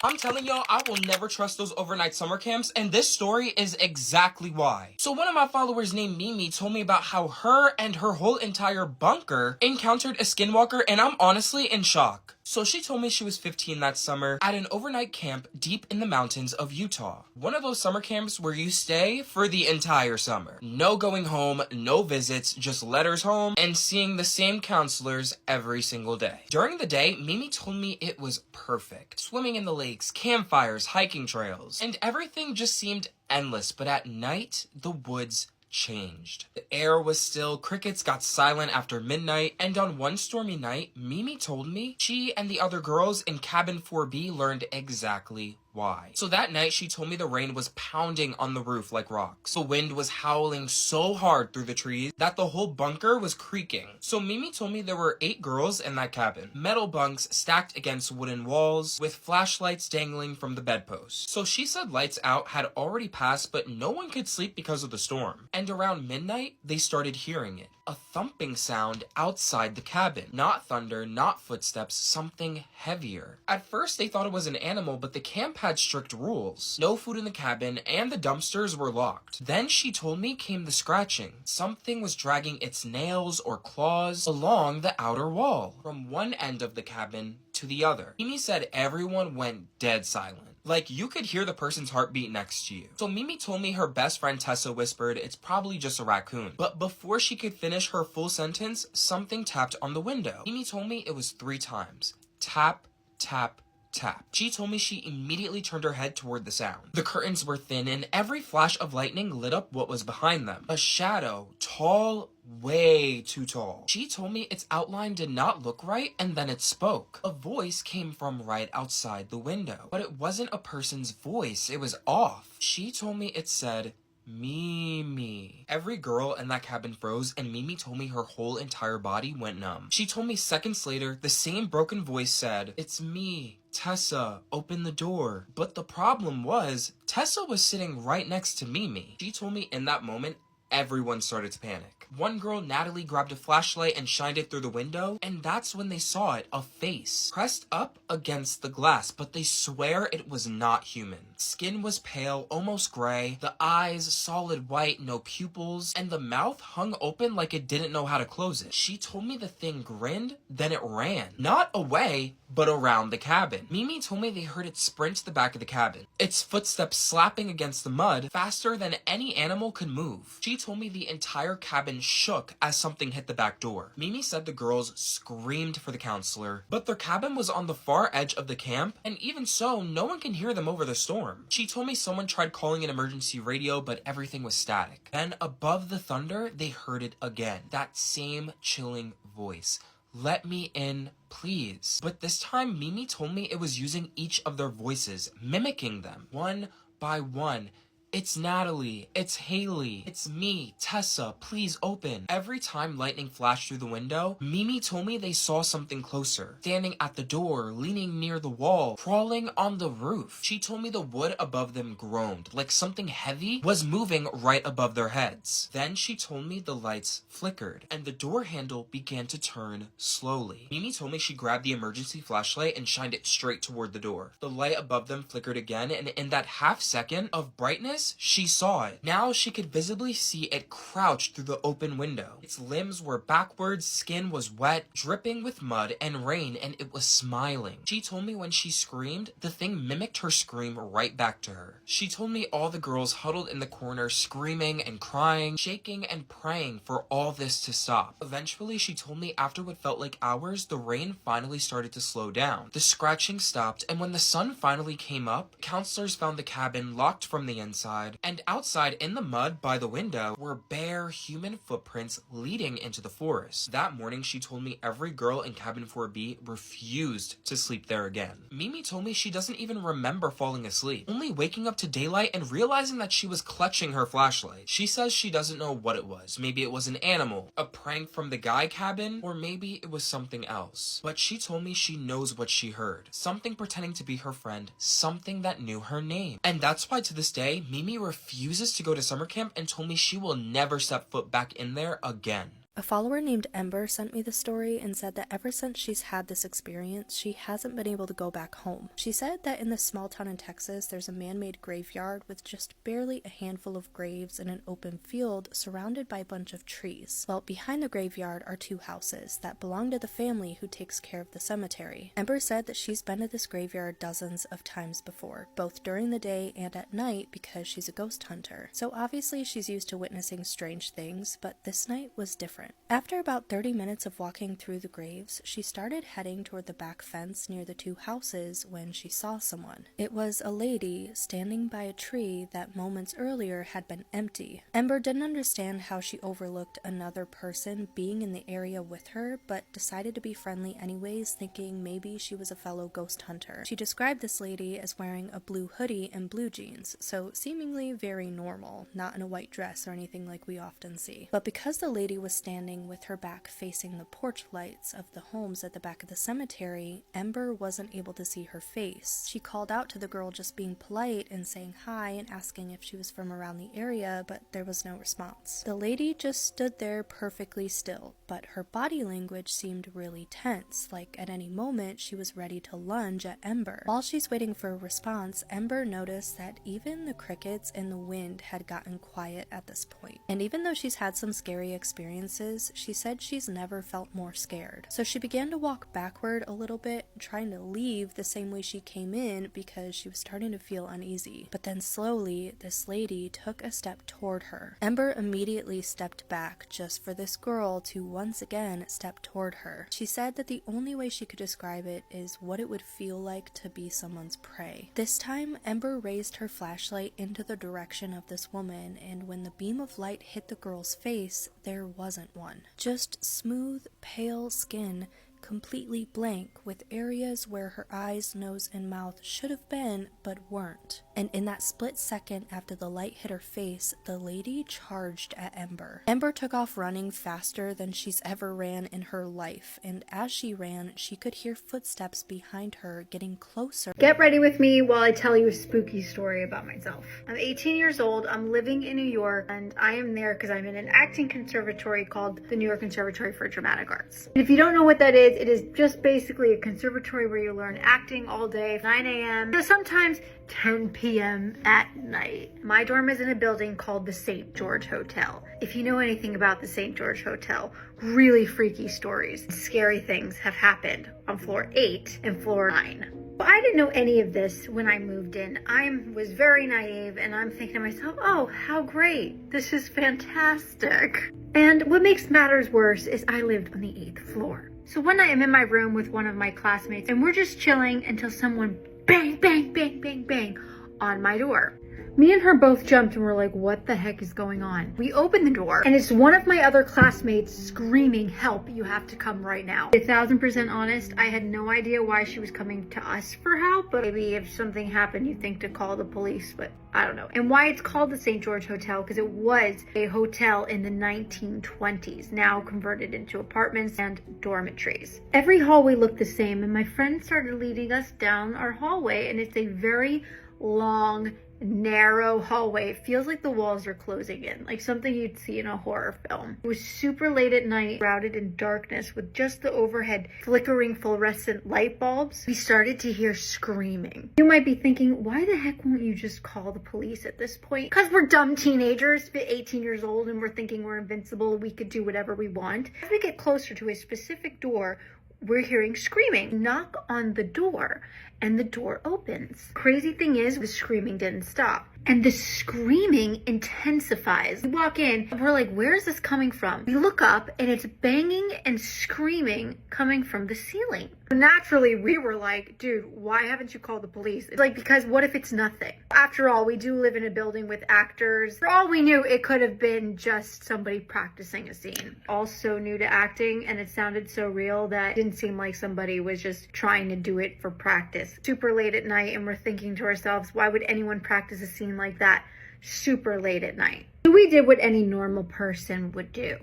I'm telling y'all, I will never trust those overnight summer camps, and this story is exactly why. So one of my followers named Mimi told me about how her and her whole entire bunker encountered a skinwalker, and I'm honestly in shock. So she told me she was 15 that summer at an overnight camp deep in the mountains of Utah. One of those summer camps where you stay for the entire summer. No going home, no visits, just letters home, and seeing the same counselors every single day. During the day, Mimi told me it was perfect. Swimming in the lakes, campfires, hiking trails, and everything just seemed endless. But at night, the woods changed. The air was still, crickets got silent after midnight, and on one stormy night, Mimi told me she and the other girls in cabin 4B learned exactly why. So that night, she told me the rain was pounding on the roof like rocks. The wind was howling so hard through the trees that the whole bunker was creaking. So Mimi told me there were 8 girls in that cabin. Metal bunks stacked against wooden walls with flashlights dangling from the bedposts. So she said lights out had already passed, but no one could sleep because of the storm. And around midnight, they started hearing it. A thumping sound outside the cabin. Not thunder, not footsteps, something heavier. At first, they thought it was an animal, but the camp had strict rules. No food in the cabin, and the dumpsters were locked. Then she told me came the scratching. Something was dragging its nails or claws along the outer wall, from one end of the cabin to the other. Mimi said everyone went dead silent. Like, you could hear the person's heartbeat next to you. So Mimi told me her best friend Tessa whispered, it's probably just a raccoon. But before she could finish her full sentence, something tapped on the window. Mimi told me it was 3 times. Tap, tap, tap. She told me she immediately turned her head toward the sound. The curtains were thin, and every flash of lightning lit up what was behind them. A shadow, tall, way too tall. She told me its outline did not look right, and then it spoke. A voice came from right outside the window, but it wasn't a person's voice. It was off. She told me it said, Mimi. Every girl in that cabin froze, and Mimi told me her whole entire body went numb. She told me seconds later, the same broken voice said, it's me, Tessa, open the door. But the problem was, Tessa was sitting right next to Mimi. She told me in that moment, everyone started to panic. One girl, Natalie, grabbed a flashlight and shined it through the window, and that's when they saw it, a face, pressed up against the glass, but they swear it was not human. Skin was pale, almost gray, the eyes solid white, no pupils, and the mouth hung open like it didn't know how to close it. She told me the thing grinned, then it ran. Not away, but around the cabin. Mimi told me they heard it sprint to the back of the cabin, its footsteps slapping against the mud faster than any animal could move. She told me the entire cabin shook as something hit the back door. Mimi said the girls screamed for the counselor, but their cabin was on the far edge of the camp, and even so, no one can hear them over the storm. She told me someone tried calling an emergency radio, but everything was static. Then, above the thunder, they heard it again. That same chilling voice. Let me in, please. But this time, Mimi told me it was using each of their voices, mimicking them, one by one. It's Natalie, it's Haley, it's me, Tessa, please open. Every time lightning flashed through the window, Mimi told me they saw something closer, standing at the door, leaning near the wall, crawling on the roof. She told me the wood above them groaned, like something heavy was moving right above their heads. Then she told me the lights flickered, and the door handle began to turn slowly. Mimi told me she grabbed the emergency flashlight and shined it straight toward the door. The light above them flickered again, and in that half second of brightness, she saw it. Now she could visibly see it crouched through the open window. Its limbs were backwards, skin was wet, dripping with mud and rain, and it was smiling. She told me when she screamed, the thing mimicked her scream right back to her. She told me all the girls huddled in the corner, screaming and crying, shaking and praying for all this to stop. Eventually, she told me after what felt like hours, the rain finally started to slow down. The scratching stopped, and when the sun finally came up, counselors found the cabin locked from the inside, and outside in the mud by the window were bare human footprints leading into the forest. That morning, she told me every girl in cabin 4B refused to sleep there again. Mimi told me she doesn't even remember falling asleep, only waking up to daylight and realizing that she was clutching her flashlight. She says she doesn't know what it was. Maybe it was an animal, a prank from the guy cabin, or maybe it was something else. But she told me she knows what she heard. Something pretending to be her friend, something that knew her name. And that's why to this day, Mimi refuses to go to summer camp and told me she will never step foot back in there again. A follower named Ember sent me the story and said that ever since she's had this experience, she hasn't been able to go back home. She said that in this small town in Texas, there's a man-made graveyard with just barely a handful of graves in an open field surrounded by a bunch of trees. Well, behind the graveyard are 2 houses that belong to the family who takes care of the cemetery. Ember said that she's been to this graveyard dozens of times before, both during the day and at night because she's a ghost hunter. So obviously she's used to witnessing strange things, but this night was different. After about 30 minutes of walking through the graves, she started heading toward the back fence near the 2 houses when she saw someone. It was a lady standing by a tree that moments earlier had been empty. Ember didn't understand how she overlooked another person being in the area with her, but decided to be friendly anyways, thinking maybe she was a fellow ghost hunter. She described this lady as wearing a blue hoodie and blue jeans, so seemingly very normal, not in a white dress or anything like we often see. But because the lady was standing with her back facing the porch lights of the homes at the back of the cemetery, Ember wasn't able to see her face. She called out to the girl just being polite and saying hi and asking if she was from around the area, but there was no response. The lady just stood there perfectly still, but her body language seemed really tense, like at any moment she was ready to lunge at Ember. While she's waiting for a response, Ember noticed that even the crickets and the wind had gotten quiet at this point. And even though she's had some scary experiences, she said she's never felt more scared. So she began to walk backward a little bit, trying to leave the same way she came in because she was starting to feel uneasy. But then slowly, this lady took a step toward her. Ember immediately stepped back just for this girl to once again step toward her. She said that the only way she could describe it is what it would feel like to be someone's prey. This time, Ember raised her flashlight into the direction of this woman, and when the beam of light hit the girl's face, there wasn't one. Just smooth, pale skin, completely blank, with areas where her eyes, nose, and mouth should have been, but weren't. And in that split second after the light hit her face, the lady charged at Ember. Ember took off running faster than she's ever ran in her life, and as she ran, she could hear footsteps behind her getting closer. Get ready with me while I tell you a spooky story about myself. I'm 18 years old, I'm living in New York, and I am there because I'm in an acting conservatory called the New York Conservatory for Dramatic Arts. And if you don't know what that is, it is just basically a conservatory where you learn acting all day, 9 a.m. to sometimes 10 p.m. at night. My dorm is in a building called the St. George Hotel. If you know anything about the St. George Hotel, really freaky stories, scary things have happened on floor 8 and floor 9. Well, I didn't know any of this when I moved in. I was very naive and I'm thinking to myself, oh, how great. This is fantastic. And what makes matters worse is I lived on the 8th floor. So one night I'm in my room with one of my classmates and we're just chilling until someone bang, bang, bang, bang, bang on my door. Me and her both jumped and were like, what the heck is going on? We opened the door and it's one of my other classmates screaming, help, you have to come right now. 1,000% honest, I had no idea why she was coming to us for help, but maybe if something happened, you'd think to call the police, but I don't know. And why it's called the St. George Hotel, because it was a hotel in the 1920s, now converted into apartments and dormitories. Every hallway looked the same, and my friend started leading us down our hallway, and it's a very long, narrow hallway. It feels like the walls are closing in, like something you'd see in a horror film. It was super late at night, shrouded in darkness with just the overhead flickering fluorescent light bulbs. We started to hear screaming. You might be thinking, why the heck won't you just call the police at this point? Because we're dumb teenagers, 18 years old, and we're thinking we're invincible, we could do whatever we want. As we get closer to a specific door, we're hearing screaming. Knock on the door and the door opens. Crazy thing is, the screaming didn't stop. And the screaming intensifies. We walk in and we're like, where is this coming from? We look up and it's banging and screaming coming from the ceiling. Naturally, we were like, dude, why haven't you called the police? It's like, because what if it's nothing? After all, we do live in a building with actors. For all we knew, it could have been just somebody practicing a scene. Also new to acting, and it sounded so real that it didn't seem like somebody was just trying to do it for practice. Super late at night, and we're thinking to ourselves, why would anyone practice a scene like that super late at night? So we did what any normal person would do.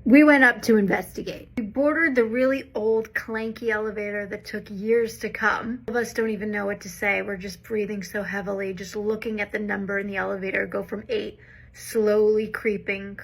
We went up to investigate. We boarded the really old, clanky elevator that took years to come. All of us don't even know what to say. We're just breathing so heavily, just looking at the number in the elevator go from 8, slowly creeping,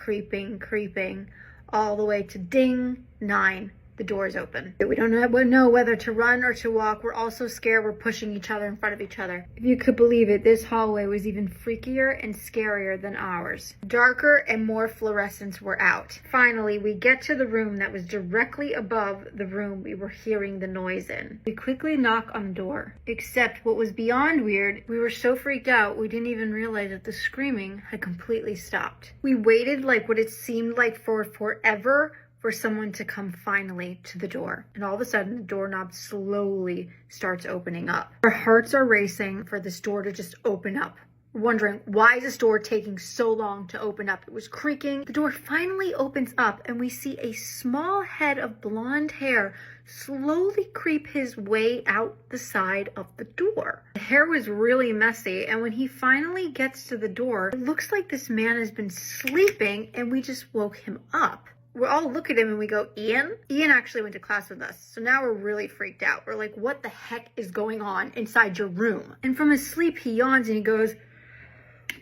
all the way to ding, 9. The door's open. We don't know whether to run or to walk. We're all so scared we're pushing each other in front of each other. If you could believe it, this hallway was even freakier and scarier than ours. Darker and more fluorescents were out. Finally, we get to the room that was directly above the room we were hearing the noise in. We quickly knock on the door. Except what was beyond weird, we were so freaked out we didn't even realize that the screaming had completely stopped. We waited like what it seemed like for forever for someone to come finally to the door. And all of a sudden, the doorknob slowly starts opening up. Our hearts are racing for this door to just open up. We're wondering, why is this door taking so long to open up? It was creaking. The door finally opens up and we see a small head of blonde hair slowly creep his way out the side of the door. The hair was really messy, and when he finally gets to the door, it looks like this man has been sleeping and we just woke him up. We all look at him and we go, Ian? Ian actually went to class with us. So now we're really freaked out. We're like, what the heck is going on inside your room? And from his sleep, he yawns and he goes,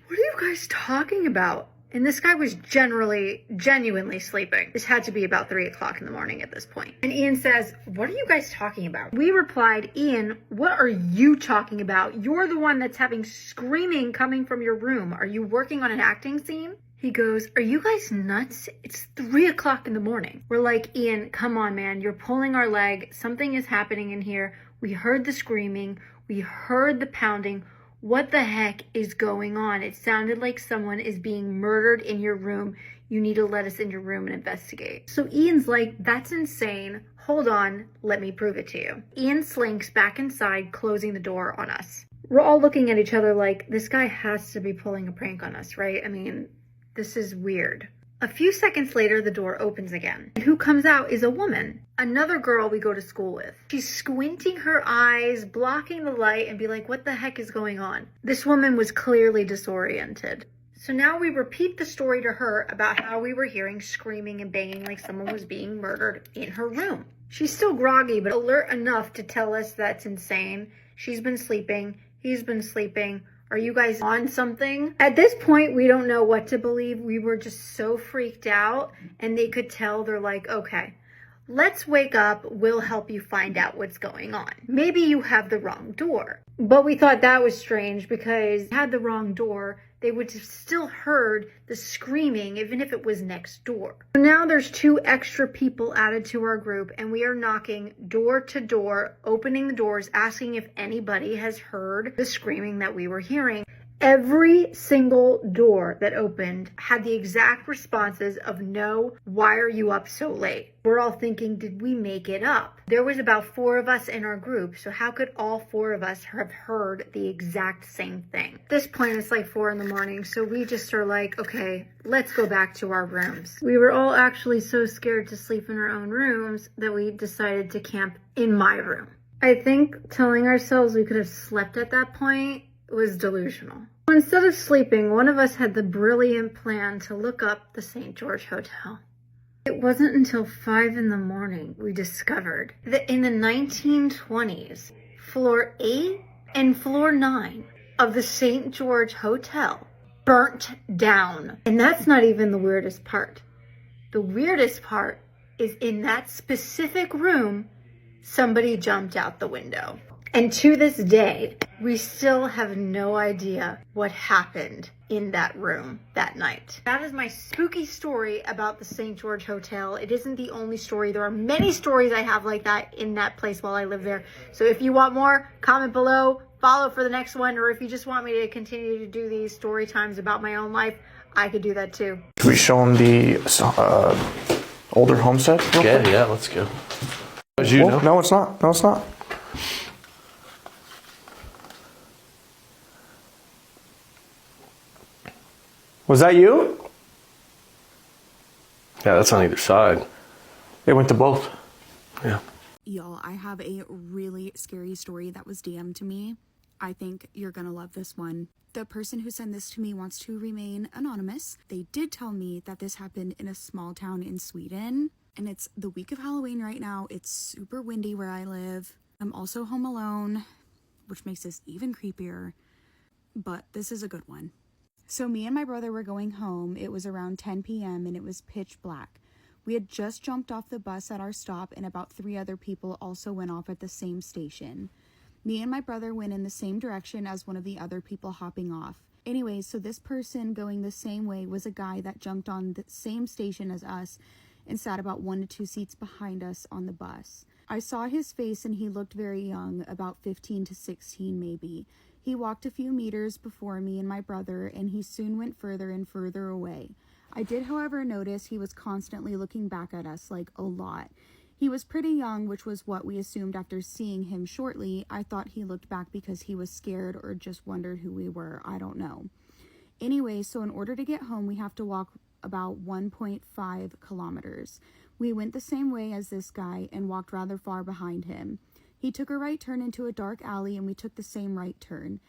what are you guys talking about? And this guy was genuinely sleeping. This had to be about 3 o'clock in the morning at this point. And Ian says, what are you guys talking about? We replied, Ian, what are you talking about? You're the one that's having screaming coming from your room. Are you working on an acting scene? He goes, are you guys nuts? It's 3 o'clock in the morning. We're like, Ian, come on, man. You're pulling our leg. Something is happening in here. We heard the screaming. We heard the pounding. What the heck is going on? It sounded like someone is being murdered in your room. You need to let us in your room and investigate. So Ian's like, that's insane. Hold on. Let me prove it to you. Ian slinks back inside, closing the door on us. We're all looking at each other like, this guy has to be pulling a prank on us, right? I mean, this is weird. A few seconds later, the door opens again. And who comes out is a woman. Another girl we go to school with. She's squinting her eyes, blocking the light, and be like, what the heck is going on? This woman was clearly disoriented. So now we repeat the story to her about how we were hearing screaming and banging like someone was being murdered in her room. She's still groggy, but alert enough to tell us that's insane. She's been sleeping. He's been sleeping. Are you guys on something? At this point, we don't know what to believe. We were just so freaked out, and they could tell. They're like, okay, let's wake up. We'll help you find out what's going on. Maybe you have the wrong door. But we thought that was strange because if they had the wrong door, they would have still heard the screaming even if it was next door. So now there's 2 extra people added to our group, and we are knocking door to door, opening the doors, asking if anybody has heard the screaming that we were hearing. Every single door that opened had the exact responses of no, why are you up so late? We're all thinking, did we make it up? There was about 4 of us in our group, so how could all 4 of us have heard the exact same thing? At this point, it's like 4 in the morning, so we just are like, okay, let's go back to our rooms. We were all actually so scared to sleep in our own rooms that we decided to camp in my room. I think telling ourselves we could have slept at that point was delusional. Instead of sleeping, one of us had the brilliant plan to look up the St. George Hotel. It wasn't until 5 in the morning we discovered that in the 1920s, floor 8 and floor 9 of the St. George Hotel burnt down. And that's not even the weirdest part. The weirdest part is in that specific room, somebody jumped out the window. And to this day, we still have no idea what happened in that room that night. That is my spooky story about the St. George Hotel. It isn't the only story. There are many stories I have like that in that place while I live there. So if you want more, comment below, follow for the next one, or if you just want me to continue to do these story times about my own life, I could do that too. Can we show them the older homestead? Yeah, let's go. As you know. No, it's not. No, it's not. Was that you? Yeah, that's on either side. They went to both. Yeah. Y'all, I have a really scary story that was DM'd to me. I think you're gonna love this one. The person who sent this to me wants to remain anonymous. They did tell me that this happened in a small town in Sweden, and it's the week of Halloween right now. It's super windy where I live. I'm also home alone, which makes this even creepier, but this is a good one. So me and my brother were going home. It was around 10 p.m. and it was pitch black. We had just jumped off the bus at our stop, and about 3 other people also went off at the same station. Me and my brother went in the same direction as one of the other people hopping off. Anyways, so this person going the same way was a guy that jumped on the same station as us and sat about 1 to 2 seats behind us on the bus. I saw his face and he looked very young, about 15 to 16 maybe. He walked a few meters before me and my brother, and he soon went further and further away. I did, however, notice he was constantly looking back at us, like a lot. He was pretty young, which was what we assumed after seeing him shortly. I thought he looked back because he was scared or just wondered who we were. I don't know. Anyway, so in order to get home, we have to walk about 1.5 kilometers. We went the same way as this guy and walked rather far behind him. He took a right turn into a dark alley and we took the same right turn.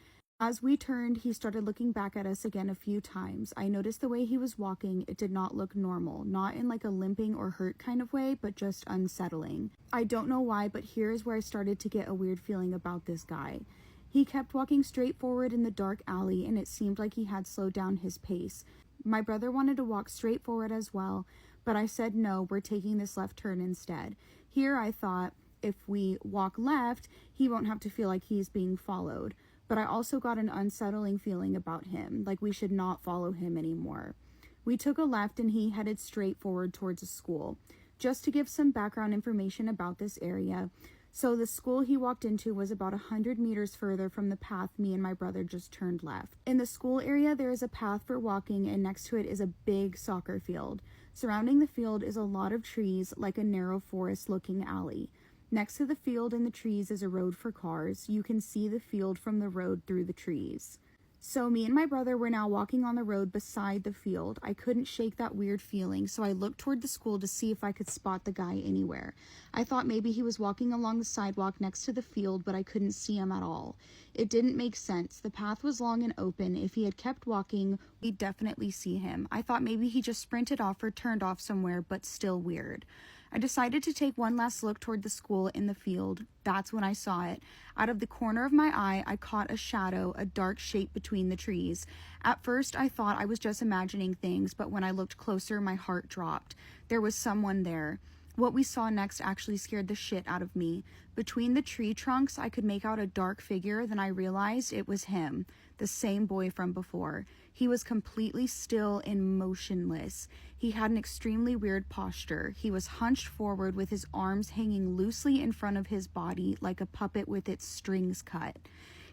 As we turned, he started looking back at us again a few times. I noticed the way he was walking, it did not look normal, not in like a limping or hurt kind of way, but just unsettling. I don't know why, but here is where I started to get a weird feeling about this guy. He kept walking straight forward in the dark alley, and it seemed like he had slowed down his pace. My brother wanted to walk straight forward as well, but I said no, we're taking this left turn instead. Here I thought, if we walk left, he won't have to feel like he's being followed. But I also got an unsettling feeling about him, like we should not follow him anymore. We took a left and he headed straight forward towards a school. Just to give some background information about this area, so the school he walked into was about 100 meters further from the path me and my brother just turned left. In the school area, there is a path for walking, and next to it is a big soccer field. Surrounding the field is a lot of trees, like a narrow forest-looking alley. Next to the field and the trees is a road for cars. You can see the field from the road through the trees. So me and my brother were now walking on the road beside the field. I couldn't shake that weird feeling, so I looked toward the school to see if I could spot the guy anywhere. I thought maybe he was walking along the sidewalk next to the field, but I couldn't see him at all. It didn't make sense. The path was long and open. If he had kept walking, we'd definitely see him. I thought maybe he just sprinted off or turned off somewhere, but still weird. I decided to take one last look toward the school in the field. That's when I saw it. Out of the corner of my eye, I caught a shadow, a dark shape between the trees. At first, I thought I was just imagining things, but when I looked closer, my heart dropped. There was someone there. What we saw next actually scared the shit out of me. Between the tree trunks, I could make out a dark figure, then I realized it was him, the same boy from before. He was completely still and motionless. He had an extremely weird posture. He was hunched forward with his arms hanging loosely in front of his body like a puppet with its strings cut.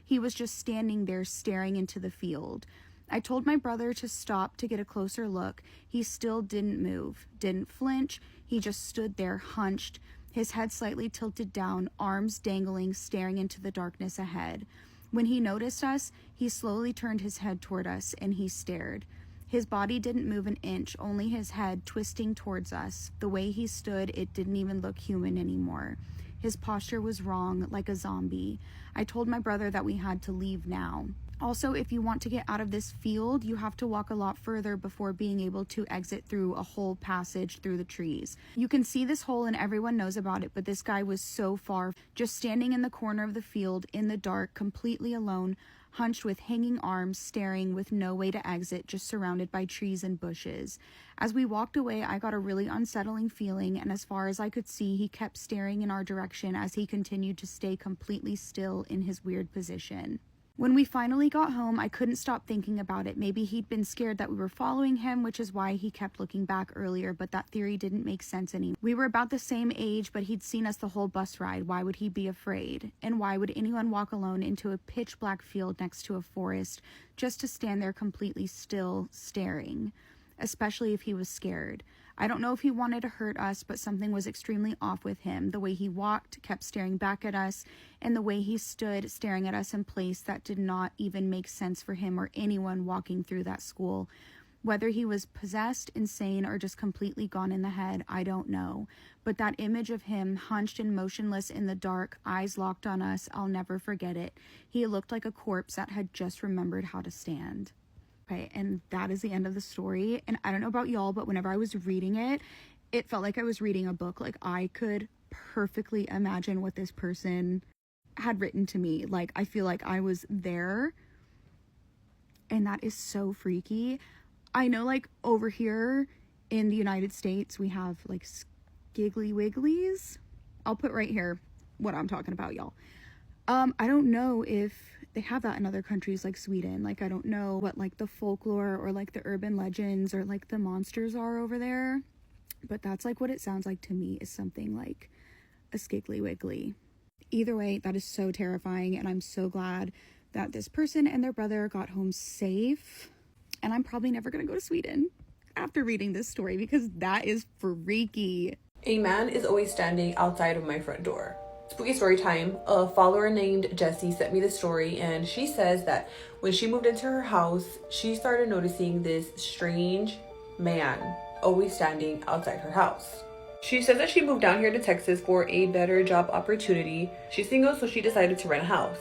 He was just standing there staring into the field. I told my brother to stop to get a closer look. He still didn't move, didn't flinch. He just stood there hunched, his head slightly tilted down, arms dangling, staring into the darkness ahead. When he noticed us, he slowly turned his head toward us, and he stared. His body didn't move an inch, only his head twisting towards us. The way he stood, it didn't even look human anymore. His posture was wrong, like a zombie. I told my brother that we had to leave now. Also, if you want to get out of this field, you have to walk a lot further before being able to exit through a whole passage through the trees. You can see this hole and everyone knows about it, but this guy was so far, just standing in the corner of the field in the dark, completely alone, hunched with hanging arms, staring with no way to exit, just surrounded by trees and bushes. As we walked away, I got a really unsettling feeling, and as far as I could see, he kept staring in our direction as he continued to stay completely still in his weird position. When we finally got home, I couldn't stop thinking about it. Maybe he'd been scared that we were following him, which is why he kept looking back earlier, but that theory didn't make sense anymore. We were about the same age, but he'd seen us the whole bus ride. Why would he be afraid? And why would anyone walk alone into a pitch black field next to a forest just to stand there completely still, staring? Especially if he was scared. I don't know if he wanted to hurt us, but something was extremely off with him. The way he walked, kept staring back at us, and the way he stood staring at us in place that did not even make sense for him or anyone walking through that school. Whether he was possessed, insane, or just completely gone in the head, I don't know. But that image of him hunched and motionless in the dark, eyes locked on us, I'll never forget it. He looked like a corpse that had just remembered how to stand. Okay, and that is the end of the story. And I don't know about y'all, but whenever I was reading it, it felt like I was reading a book. Like, I could perfectly imagine what this person had written to me. Like, I feel like I was there. And that is so freaky. I know, like, over here in the United States, we have like Skiggly Wigglies. I'll put right here what I'm talking about, y'all. I don't know if they have that in other countries like Sweden. Like, I don't know what like the folklore or like the urban legends or like the monsters are over there. But that's like what it sounds like to me, is something like a Skiggly Wiggly. Either way, that is so terrifying, and I'm so glad that this person and their brother got home safe. And I'm probably never gonna go to Sweden after reading this story, because that is freaky. A man is always standing outside of my front door. Spooky story time. A follower named Jessie sent me this story, and she says that when she moved into her house, she started noticing this strange man always standing outside her house. She says that she moved down here to Texas for a better job opportunity. She's single, so she decided to rent a house.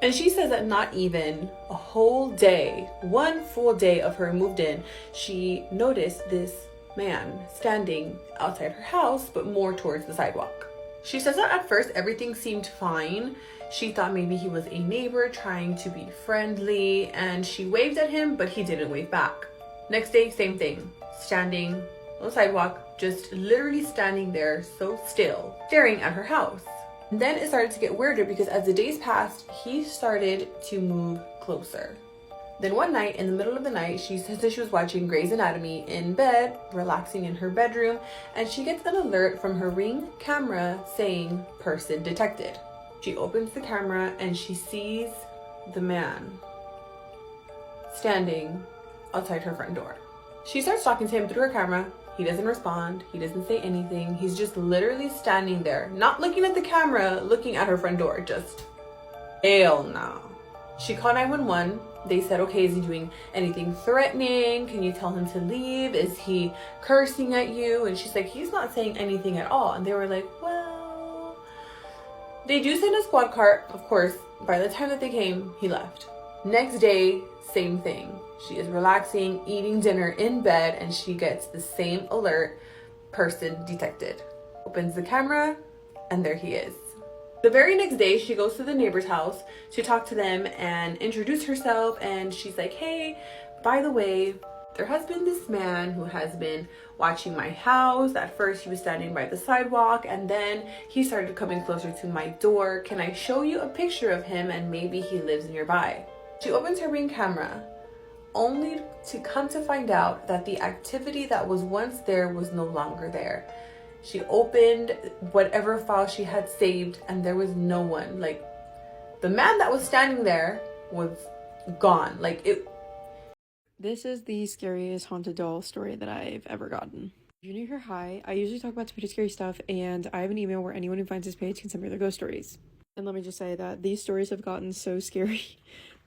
And she says that not even a whole day, one full day of her moved in, she noticed this man standing outside her house, but more towards the sidewalk. She says that at first everything seemed fine. She thought maybe he was a neighbor trying to be friendly, and she waved at him, but he didn't wave back. Next day, same thing. Standing on the sidewalk, just literally standing there so still, staring at her house. And then it started to get weirder, because as the days passed, he started to move closer. Then one night, in the middle of the night, she says that she was watching Grey's Anatomy in bed, relaxing in her bedroom, and she gets an alert from her Ring camera saying person detected. She opens the camera and she sees the man standing outside her front door. She starts talking to him through her camera. He doesn't respond. He doesn't say anything. He's just literally standing there, not looking at the camera, looking at her front door. Just, hell no. She called 911. They said, okay, is he doing anything threatening? Can you tell him to leave? Is he cursing at you? And she's like, he's not saying anything at all. And they were like, well, they do send a squad car. Of course, by the time that they came, he left. Next day, same thing. She is relaxing, eating dinner in bed, and she gets the same alert, person detected. Opens the camera, and there he is. The very next day, she goes to the neighbor's house to talk to them and introduce herself, and she's like, hey, by the way, there has been this man who has been watching my house. At first, he was standing by the sidewalk, and then he started coming closer to my door. Can I show you a picture of him, and maybe he lives nearby? She opens her Ring camera, only to come to find out that the activity that was once there was no longer there. She opened whatever file she had saved, and there was no one. Like, the man that was standing there was gone. Like, it. This is the scariest haunted doll story that I've ever gotten. Junior year high, I usually talk about pretty scary stuff, and I have an email where anyone who finds this page can send me their ghost stories. And let me just say that these stories have gotten so scary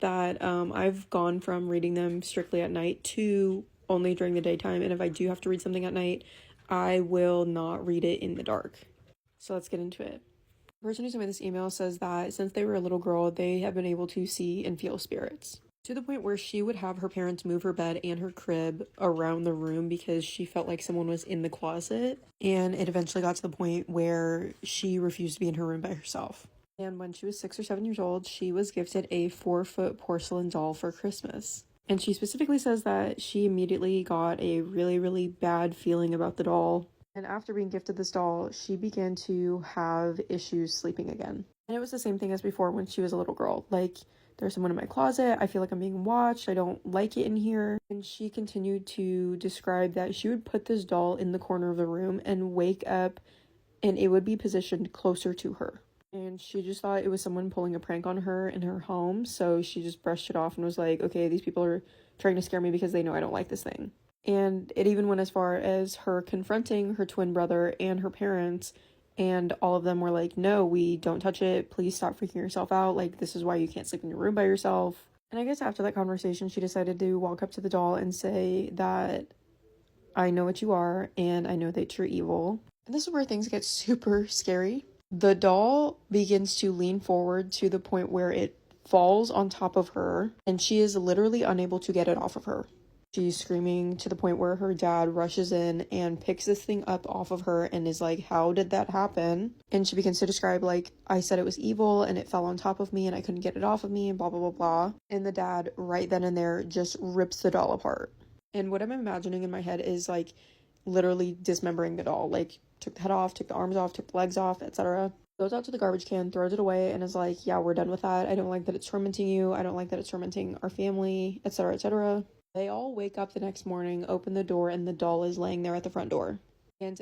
that I've gone from reading them strictly at night to only during the daytime. And if I do have to read something at night, I will not read it in the dark. So let's get into it. The person who sent me this email says that since they were a little girl, they have been able to see and feel spirits, to the point where she would have her parents move her bed and her crib around the room because she felt like someone was in the closet. And it eventually got to the point where she refused to be in her room by herself. And when she was 6 or 7 years old, she was gifted a 4-foot porcelain doll for Christmas. And she specifically says that she immediately got a really, really bad feeling about the doll. And after being gifted this doll, she began to have issues sleeping again. And it was the same thing as before when she was a little girl. Like, there's someone in my closet. I feel like I'm being watched. I don't like it in here. And she continued to describe that she would put this doll in the corner of the room and wake up, and it would be positioned closer to her. And she just thought it was someone pulling a prank on her in her home, so she just brushed it off and was like, okay, these people are trying to scare me because they know I don't like this thing. And it even went as far as her confronting her twin brother and her parents, and all of them were like, no, we don't touch it. Please stop freaking yourself out. Like, this is why you can't sleep in your room by yourself. And I guess after that conversation, she decided to walk up to the doll and say that I know what you are, and I know that you're evil. And this is where things get super scary. The doll begins to lean forward to the point where it falls on top of her, and she is literally unable to get it off of her. She's screaming to the point where her dad rushes in and picks this thing up off of her and is like, how did that happen? And she begins to describe, like, I said it was evil and it fell on top of me and I couldn't get it off of me and blah, blah, blah, blah. And the dad right then and there just rips the doll apart. And what I'm imagining in my head is, like, literally dismembering the doll. Like, took the head off, took the arms off, took the legs off, etc. Goes out to the garbage can, throws it away, and is like, yeah, we're done with that. I don't like that it's tormenting you. I don't like that it's tormenting our family, etc., etc. They all wake up the next morning, open the door, and the doll is laying there at the front door. And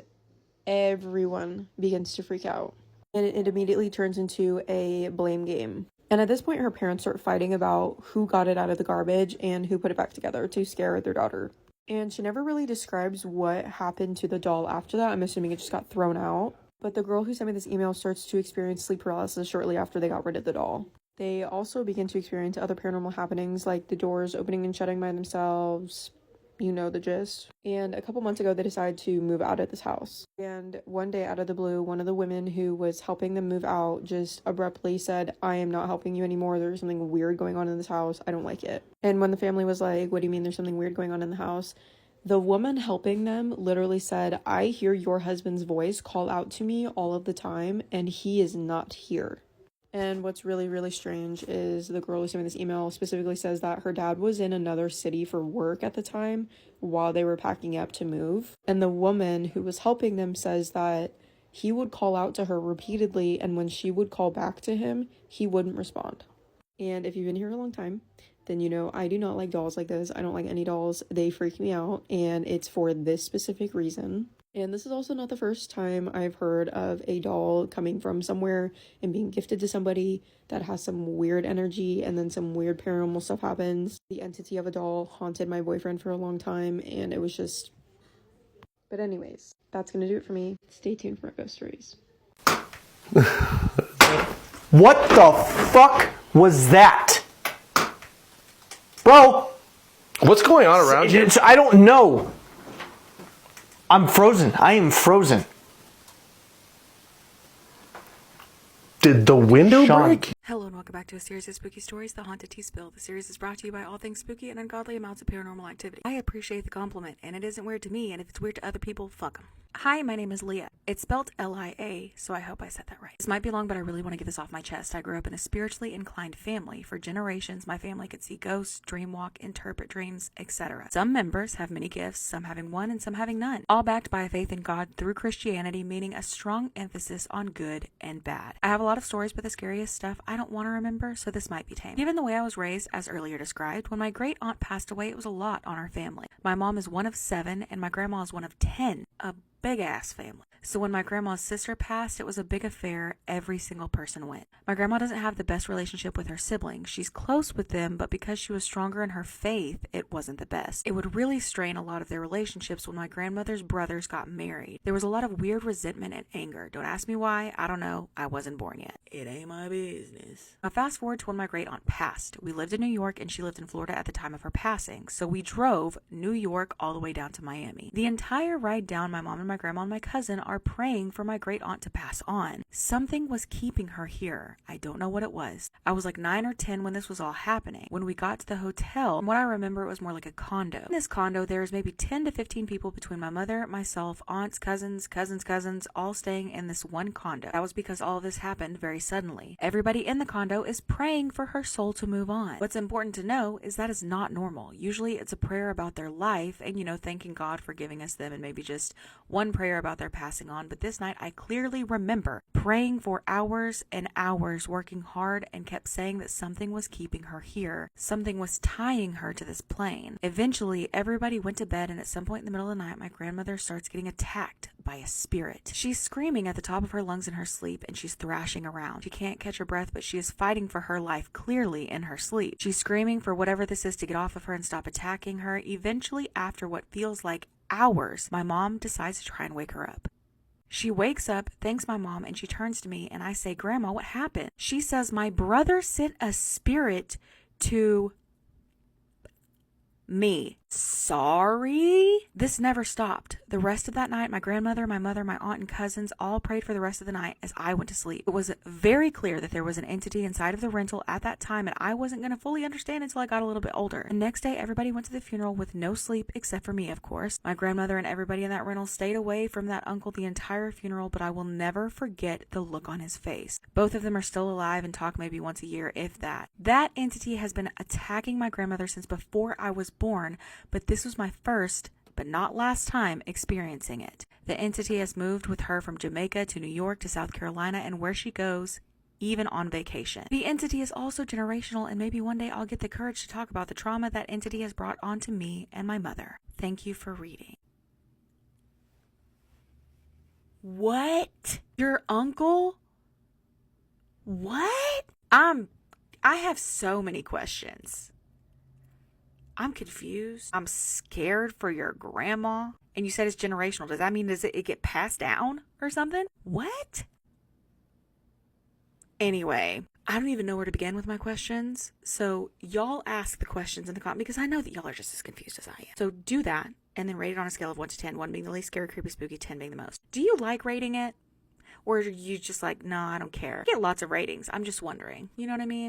everyone begins to freak out. And it immediately turns into a blame game. And at this point, her parents start fighting about who got it out of the garbage and who put it back together to scare their daughter. And she never really describes what happened to the doll after that. I'm assuming it just got thrown out. But the girl who sent me this email starts to experience sleep paralysis shortly after they got rid of the doll. They also begin to experience other paranormal happenings, like the doors opening and shutting by themselves. You know the gist. And a couple months ago, they decided to move out of this house. And one day, out of the blue, one of the women who was helping them move out just abruptly said, I am not helping you anymore. There's something weird going on in this house. I don't like it. And when the family was like, what do you mean there's something weird going on in the house? The woman helping them literally said, I hear your husband's voice call out to me all of the time, and he is not here. And what's really, really strange is the girl who sent me this email specifically says that her dad was in another city for work at the time while they were packing up to move. And the woman who was helping them says that he would call out to her repeatedly, and when she would call back to him, he wouldn't respond. And if you've been here a long time, then you know I do not like dolls like this. I don't like any dolls. They freak me out, and it's for this specific reason. And this is also not the first time I've heard of a doll coming from somewhere and being gifted to somebody that has some weird energy, and then some weird paranormal stuff happens. The entity of a doll haunted my boyfriend for a long time, and it was just... But anyways, that's gonna do it for me. Stay tuned for more ghost stories. What the fuck was that? Bro! What's going on around you? I don't know. I'm frozen. I am frozen. Did the window Sean. break? Hello and welcome back to a series of spooky stories, The Haunted Tea Spill. The series is brought to you by all things spooky and ungodly amounts of paranormal activity. I appreciate the compliment, and it isn't weird to me, and if it's weird to other people, fuck them. Hi, my name is Leah. It's spelled L-I-A, so I hope I said that right. This might be long, but I really want to get this off my chest. I grew up in a spiritually inclined family. For generations, my family could see ghosts, dreamwalk, interpret dreams, etc. Some members have many gifts, some having one and some having none, all backed by a faith in God through Christianity, meaning a strong emphasis on good and bad. I have a lot of stories, but the scariest stuff I don't want to remember, so this might be tame. Given the way I was raised, as earlier described, when my great aunt passed away, it was a lot on our family. My mom is one of 7, and my grandma is one of 10. A big ass family. So when my grandma's sister passed, it was a big affair. Every single person went. My grandma doesn't have the best relationship with her siblings. She's close with them, but because she was stronger in her faith, it wasn't the best. It would really strain a lot of their relationships when my grandmother's brothers got married. There was a lot of weird resentment and anger. Don't ask me why. I don't know. I wasn't born yet. It ain't my business. Now fast forward to when my great aunt passed. We lived in New York and she lived in Florida at the time of her passing. So we drove New York all the way down to Miami. The entire ride down, my mom and my grandma and my cousin are praying for my great aunt to pass on. Something was keeping her here. I don't know what it was. I was like 9 or 10 when this was all happening. When we got to the hotel, what I remember, it was more like a condo. In this condo, there's maybe 10 to 15 people between my mother, myself, aunts, cousins, all staying in this one condo. That was because all of this happened very suddenly. Everybody in the condo is praying for her soul to move on. What's important to know is that is not normal. Usually it's a prayer about their life and, thanking God for giving us them, and maybe just one prayer about their passing on. But this night I clearly remember praying for hours and hours, working hard, and kept saying that something was keeping her here. Something was tying her to this plane. Eventually everybody went to bed, and at some point in the middle of the night my grandmother starts getting attacked by a spirit. She's screaming at the top of her lungs in her sleep, and she's thrashing around. She can't catch her breath, but she is fighting for her life clearly in her sleep. She's screaming for whatever this is to get off of her and stop attacking her. Eventually, after what feels like hours, my mom decides to try and wake her up. She wakes up, thanks my mom, and she turns to me, and I say, Grandma, what happened? She says, my brother sent a spirit to me. Sorry? This never stopped. The rest of that night, my grandmother, my mother, my aunt, and cousins all prayed for the rest of the night as I went to sleep. It was very clear that there was an entity inside of the rental at that time, and I wasn't going to fully understand until I got a little bit older. The next day, everybody went to the funeral with no sleep, except for me, of course. My grandmother and everybody in that rental stayed away from that uncle the entire funeral, but I will never forget the look on his face. Both of them are still alive and talk maybe once a year, if that. That entity has been attacking my grandmother since before I was born, but this was my first but not last time experiencing it. The entity has moved with her from Jamaica to New York to South Carolina and where she goes, even on vacation. The entity is also generational, and maybe one day I'll get the courage to talk about the trauma that entity has brought onto me and my mother. Thank you for reading. What? Your uncle? What? I have so many questions. I'm confused. I'm scared for your grandma. And you said it's generational. Does that mean does it get passed down or something? What? Anyway, I don't even know where to begin with my questions. So y'all ask the questions in the comments because I know that y'all are just as confused as I am. So do that and then rate it on a scale of 1 to 10. 1 being the least scary, creepy, spooky, 10 being the most. Do you like rating it? Or are you just like, no, I don't care? I get lots of ratings. I'm just wondering. You know what I mean?